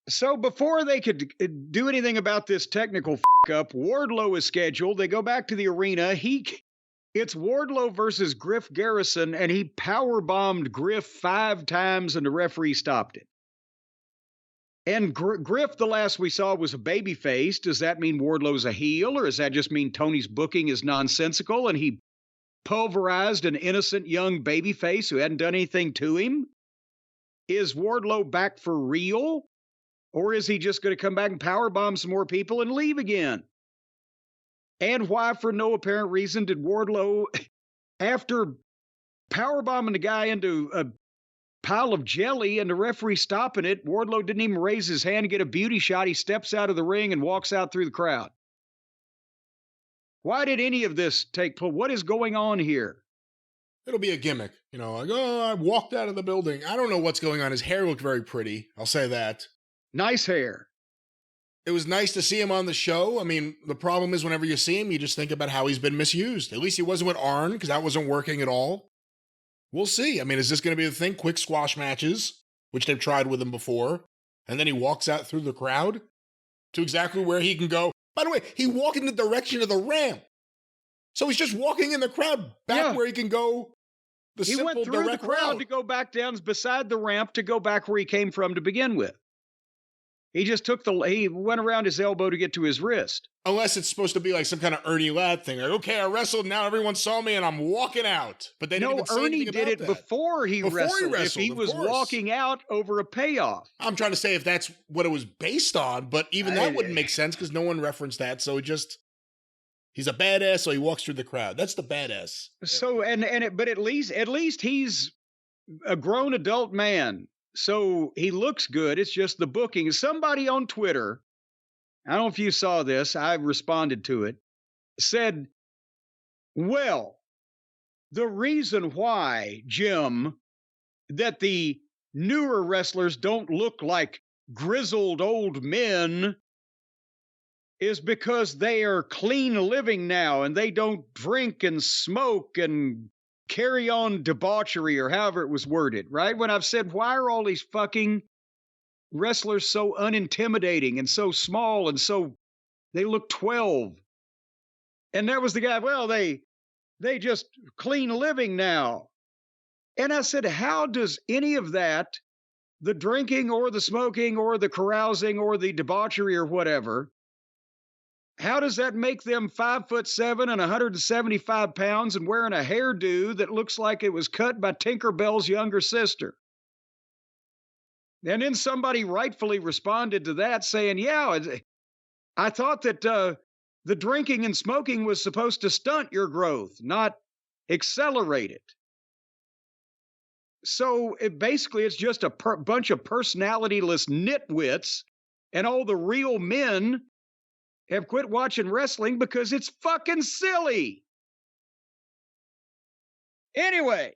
So before they could do anything about this technical up, Wardlow is scheduled. They go back to the arena. It's Wardlow versus Griff Garrison, and he power bombed Griff 5 times, and the referee stopped it. And Griff, the last we saw, was a babyface. Does that mean Wardlow's a heel, or does that just mean Tony's booking is nonsensical and he pulverized an innocent young babyface who hadn't done anything to him? Is Wardlow back for real? Or is he just going to come back and powerbomb some more people and leave again? And why, for no apparent reason, did Wardlow, after powerbombing the guy into a pile of jelly and the referee stopping it, Wardlow didn't even raise his hand to get a beauty shot. He steps out of the ring and walks out through the crowd. Why did any of this take place? What is going on here? It'll be a gimmick. Like, oh, I walked out of the building. I don't know what's going on. His hair looked very pretty. I'll say that. Nice hair. It was nice to see him on the show. I mean, the problem is whenever you see him, you just think about how he's been misused. At least he wasn't with Arn, because that wasn't working at all. We'll see. I mean, is this going to be the thing? Quick squash matches, which they've tried with him before. And then he walks out through the crowd to exactly where he can go. By the way, he walked in the direction of the ramp. So he's just walking in the crowd back where he can go. He went through the crowd to go back down beside the ramp to go back where he came from to begin with. He just he went around his elbow to get to his wrist. Unless it's supposed to be like some kind of Ernie Ladd thing. Like, okay, I wrestled, now everyone saw me and I'm walking out. But they didn't even say Ernie did it that. before he wrestled. If he was walking out over a payoff. I'm trying to say if that's what it was based on, but even that wouldn't make sense because no one referenced that. So he's a badass, so he walks through the crowd. That's the badass. So but at least he's a grown adult man. So he looks good. It's just the booking. Somebody on Twitter, I don't know if you saw this, I responded to it, said, well, the reason why, Jim, that the newer wrestlers don't look like grizzled old men is because they are clean living now and they don't drink and smoke and carry on debauchery, or however it was worded, right? When I've said, why are all these fucking wrestlers so unintimidating and so small and so they look 12? And there was the guy, well, they just clean living now. And I said, how does any of that, the drinking or the smoking or the carousing or the debauchery or whatever, how does that make them 5'7" and 175 pounds and wearing a hairdo that looks like it was cut by Tinkerbell's younger sister? And then somebody rightfully responded to that saying, yeah, I thought that the drinking and smoking was supposed to stunt your growth, not accelerate it. So basically it's just a bunch of personality-less nitwits, and all the real men have quit watching wrestling because it's fucking silly. Anyway,